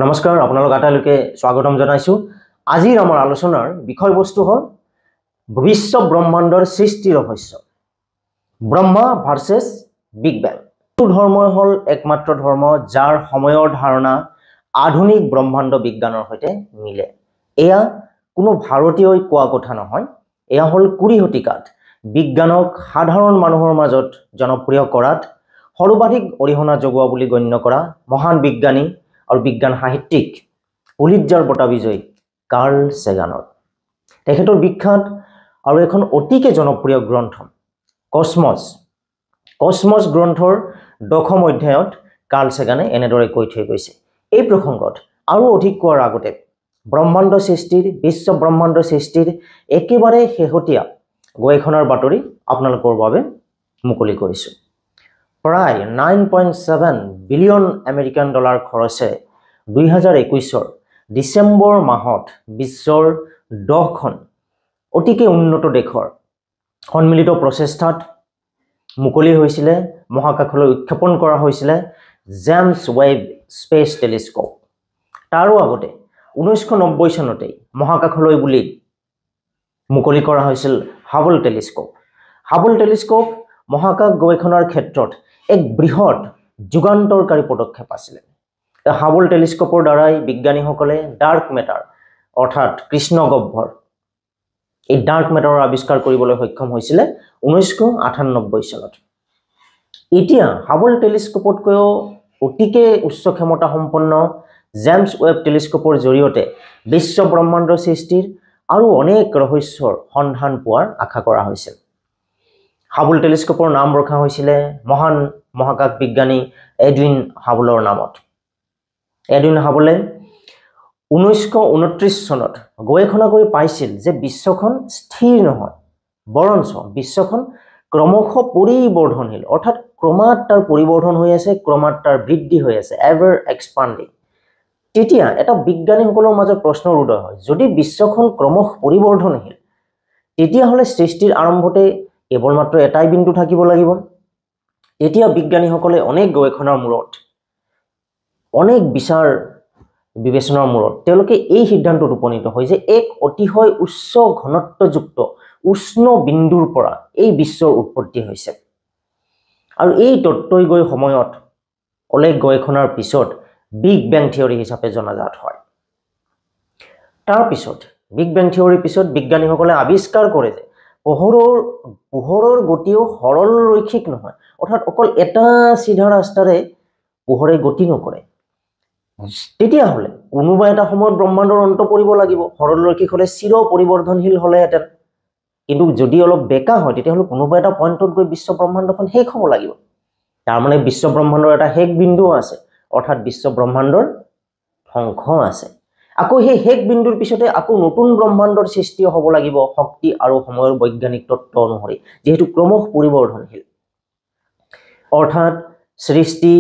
নমস্কাৰ আপোনালোক আটাইলৈকে স্বাগতম জনাইছো। আজিৰ আমাৰ আলোচনাৰ বিষয়বস্তু হ'ল বিশ্ব ব্ৰহ্মাণ্ডৰ সৃষ্টি ৰহস্য, ব্ৰহ্মা ভাৰ্চেছ বিগ বেং। ধৰ্মই হ'ল একমাত্ৰ ধৰ্ম যাৰ সময়ৰ ধাৰণা আধুনিক ব্ৰহ্মাণ্ড বিজ্ঞানৰ সৈতে মিলে। এয়া কোনো ভাৰতীয়ই কোৱা কথা নহয়, এয়া হ'ল 20 শতিকাত বিজ্ঞানক সাধাৰণ মানুহৰ মাজত জনপ্ৰিয় কৰাত সৰ্বাধিক অৰিহণা যোগোৱা বুলি গণ্য কৰা মহান বিজ্ঞানী আৰু বিজ্ঞান সাহিত্যিক পুলিটজাৰ বঁটা বিজয়ী কাৰ্ল চেগানৰ। তেখেতৰ বিখ্যাত আৰু এখন অতিকে জনপ্ৰিয় গ্ৰন্থ কসমছ গ্ৰন্থৰ 10ম অধ্যায়ত কাৰ্ল চেগানে এনেদৰে কৈ থৈ গৈছে। এই প্ৰসংগত আৰু অধিক কোৱাৰ আগতে বিশ্ব ব্ৰহ্মাণ্ড সৃষ্টিৰ একেবাৰে শেহতীয়া গৱেষণাৰ বাতৰি আপোনালোকৰ বাবে মুকলি কৰিছোঁ। প্ৰায় 9.7 বিলিয়ন আমেৰিকান ডলাৰ খৰচে 2021 ডিচেম্বৰ মাহত বিশ্বৰ 10খন অতিকে উন্নত দেশৰ সন্মিলিত প্ৰচেষ্টাত মুকলি হৈছিলে, মহাকাশলৈ উৎক্ষেপণ কৰা হৈছিলে জেমছ ৱেব স্পেচ টেলিস্কোপ। তাৰো আগতে 1990 চনতেই মহাকাশলৈ বুলি মুকলি কৰা হৈছিল হাবল টেলিস্কোপ মহাকাশ গৱেষণাৰ ক্ষেত্ৰত এক বৃহৎ যুগান্তৰকাৰী পদক্ষেপ আছিলে। হাবল টেলিস্কোপৰ দ্বাৰাই বিজ্ঞানীসকলে ডাৰ্ক মেটাৰ অৰ্থাৎ কৃষ্ণ গহ্বৰ এই ডাৰ্ক মেটাৰৰ আৱিষ্কাৰ কৰিবলৈ সক্ষম হৈছিলে 1998 চনত। এতিয়া হাবল টেলিস্কোপতকৈও অতিকে উচ্চ ক্ষমতা সম্পন্ন জেমছ ৱেব টেলিস্কোপৰ জৰিয়তে বিশ্ব ব্ৰহ্মাণ্ডৰ সৃষ্টিৰ আৰু অনেক ৰহস্যৰ সন্ধান পোৱাৰ আশা কৰা হৈছিল। হাবল টেলিস্কোপৰ নাম ৰখা হৈছিলে মহান মহাকাশ বিজ্ঞানী এডুইন হাবলৰ নামত। এডুইন হাবলে 1929 চনত গৱেষণা কৰি পাইছিল যে বিশ্বখন স্থিৰ নহয়, বৰঞ্চ বিশ্বখন ক্ৰমশ পৰিৱৰ্ধনশীল, অৰ্থাৎ ক্ৰমাৎ তাৰ পৰিৱৰ্ধন হৈ আছে, ক্ৰমাৎ তাৰ বৃদ্ধি হৈ আছে, এভাৰ এক্সপাণ্ডিং। তেতিয়া এটা বিজ্ঞানীসকলৰ মাজত প্ৰশ্নৰ উদয় হয়, যদি বিশ্বখন ক্ৰমশ পৰিৱৰ্ধনশীল তেতিয়াহ'লে সৃষ্টিৰ আৰম্ভতে কেৱল মাত্ৰ এটাই বিন্দু থাকিব লাগিব। এতিয়া বিজ্ঞানীসকলে অনেক গৱেষণাৰ মূৰত, অনেক বিচাৰ বিবেচনাৰ মূৰত তেওঁলোকে এই সিদ্ধান্তত উপনীত হয় যে এক অতিশয় উচ্চ ঘনত্বযুক্ত উষ্ণ বিন্দুৰ পৰা এই বিশ্বৰ উৎপত্তি হৈছে। আৰু এই তত্ত্বই গৈ সময়ত অনেক গৱেষণাৰ পিছত বিগ বেং থিয়ৰী হিচাপে জনাজাত হয়। তাৰপিছত বিগ বেং থিয়ৰীৰ পিছত বিজ্ঞানীসকলে আৱিষ্কাৰ কৰে যে পোহৰৰ গতিও সৰল ৰৈখিক নহয়, অৰ্থাৎ অকল এটা চিধা ৰাস্তাৰে পোহৰে গতি নকৰে। তেতিয়াহ'লে কোনোবা এটা সময়ত ব্ৰহ্মাণ্ডৰ অন্ত পৰিব লাগিব, সৰল ৰৈখিক হ'লে চিৰ পৰিৱৰ্ধনশীল হ'লেহেঁতেন, কিন্তু যদি অলপ বেকা হয় তেতিয়াহ'লে কোনোবা এটা পইণ্টত গৈ বিশ্ব ব্ৰহ্মাণ্ডখন শেষ হ'ব লাগিব। তাৰমানে বিশ্ব ব্ৰহ্মাণ্ডৰ এটা শেষ বিন্দু আছে, অৰ্থাৎ বিশ্ব ব্ৰহ্মাণ্ডৰ ধ্বংস আছে। আকৌ সেই শেষ বিন্দুৰ পিছতে আকৌ নতুন ব্ৰহ্মাণ্ডৰ সৃষ্টি হ'ব লাগিব শক্তি আৰু সময়ৰ বৈজ্ঞানিক তত্ত্ব অনুসৰি, যিহেতু ক্ৰমশ পৰিৱৰ্ধনশীল। অৰ্থাৎ সৃষ্টি,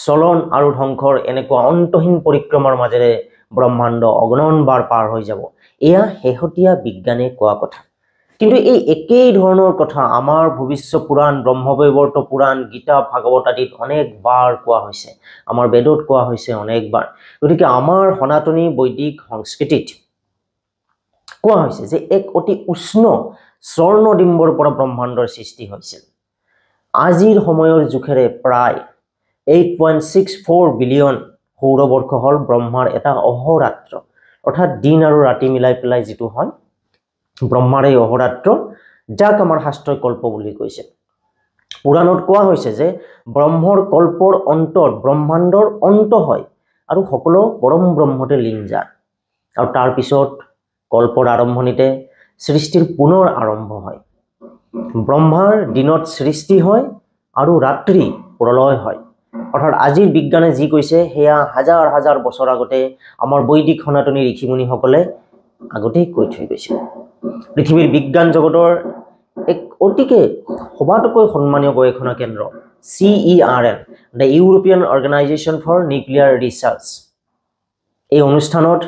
চলন আৰু ধ্বংসৰ এনেকুৱা অন্তহীন পৰিক্ৰমাৰ মাজেৰে ব্ৰহ্মাণ্ড অগণনবাৰ পাৰ হৈ যাব, এয়া শেহতীয়া বিজ্ঞানে কোৱা কথা। কিন্তু এই একেই ধৰণৰ কথা আমাৰ ভৱিষ্য পুৰাণ, ব্ৰহ্মবৈৱৰ্ত পুৰাণ, গীতা, ভাগৱত আদিত অনেকবাৰ কোৱা হৈছে, আমাৰ বেদত কোৱা হৈছে অনেকবাৰ। গতিকে আমাৰ সনাতনী বৈদিক সংস্কৃতিত কোৱা হৈছে যে এক অতি উষ্ণ স্বৰ্ণডিম্বৰ পৰা ব্ৰহ্মাণ্ডৰ সৃষ্টি হৈছিল। আজিৰ সময়ৰ জোখেৰে প্ৰায় 8.64 বিলিয়ন সৌৰবৰ্ষ হ'ল ব্ৰহ্মাৰ এটা অহোৰাত্ৰ, অৰ্থাৎ দিন আৰু ৰাতি মিলাই পেলাই যিটো হয় ব্ৰহ্মাৰ এই অহোৰাত্ৰ, যাক আমাৰ শাস্ত্ৰই কল্প বুলি কৈছে। পুৰাণত কোৱা হৈছে যে ব্ৰহ্মৰ কল্পৰ অন্তত ব্ৰহ্মাণ্ডৰ অন্ত হয় আৰু সকলো পৰম ব্ৰহ্মতে লীন যায়। আৰু তাৰপিছত কল্পৰ আৰম্ভণিতে সৃষ্টিৰ পুনৰ আৰম্ভ হয়। ব্ৰহ্মাৰ দিনত সৃষ্টি হয় আৰু ৰাত্ৰি প্ৰলয় হয়। অৰ্থাৎ আজিৰ বিজ্ঞানে যি কৈছে সেয়া হাজাৰ হাজাৰ বছৰ আগতে আমাৰ বৈদিক সনাতনী ঋষিমুনিসকলে আগতেই কৈ থৈ গৈছিল। পৃথিৱীৰ বিজ্ঞান জগতৰ এক অতিকে সবাতোকৈ সন্মানীয় গৱেষণা কেন্দ্ৰ CERN, the European organisation for nuclear research, এই অনুষ্ঠানত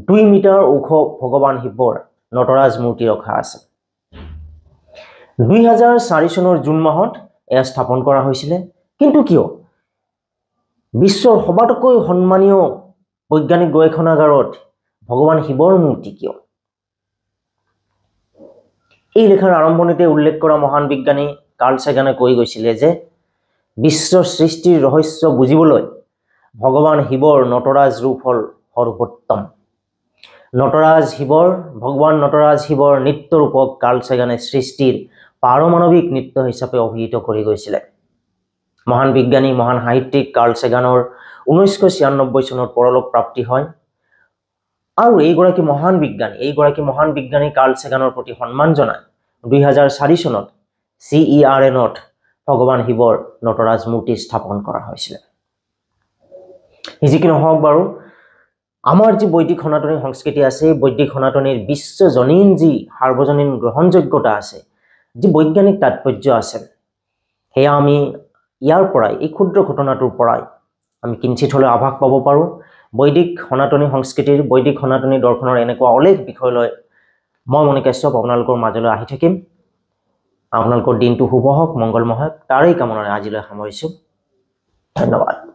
2 মিটাৰ ওখ ভগৱান শিৱৰ নটৰাজ মূৰ্তি ৰখা আছে। 2004 চনৰ জুন মাহত এয়া স্থাপন কৰা হৈছিলে। কিন্তু কিয় বিশ্বৰ সবাতোকৈ সন্মানীয় বৈজ্ঞানিক গৱেষণাগাৰত ভগৱান শিৱৰ মূৰ্তি কিয়? এই লেখাৰ আৰম্ভণিতে উল্লেখ কৰা মহান বিজ্ঞানী কাৰ্ল চেগানে কৈ গৈছিলে যে বিশ্বৰ সৃষ্টিৰ ৰহস্য বুজিবলৈ ভগৱান শিৱৰ নটৰাজ ৰূপ হ'ল সৰ্বোত্তম। ভগৱান নটৰাজ শিৱৰ নৃত্য ৰূপক কাৰ্ল চেগানে সৃষ্টিৰ পাৰমাণৱিক নৃত্য হিচাপে অভিহিত কৰি গৈছিলে। মহান বিজ্ঞানী মহান সাহিত্যিক কাৰ্ল চেগানৰ 1996 চনত পৰলোক প্ৰাপ্তি হয় আৰু এইগৰাকী মহান বিজ্ঞানী কাৰ্ল চেগানৰ প্ৰতি সন্মান জনাই 2004 চনত CERNত ভগৱান শিৱৰ নটৰাজ মূৰ্তি স্থাপন কৰা হৈছিল। যি কি নহওক বাৰু, আমাৰ যি বৈদিক সনাতনী সংস্কৃতি আছে, বৈদিক সনাতনীৰ বিশ্বজনীন যি সাৰ্বজনীন গ্ৰহণযোগ্যতা আছে, যি বৈজ্ঞানিক তাৎপৰ্য আছে, সেয়া আমি ইয়াৰ পৰাই, এই ক্ষুদ্ৰ ঘটনাটোৰ পৰাই আমি কিঞ্চিত হ'লেও আভাস পাব পাৰোঁ। বৈদিক সনাতনী সংস্কৃতিৰ, বৈদিক সনাতনী দৰ্শনৰ এনেকুৱা অলেখ বিষয় লৈ মই মণি কাশ্যপ আপোনালোকৰ মাজলৈ আহি থাকিম। আপোনালোকৰ দিনটো শুভ হওক, মংগলময় হওক, তাৰেই কামনাৰে আজিলৈ সামৰিছোঁ। ধন্যবাদ।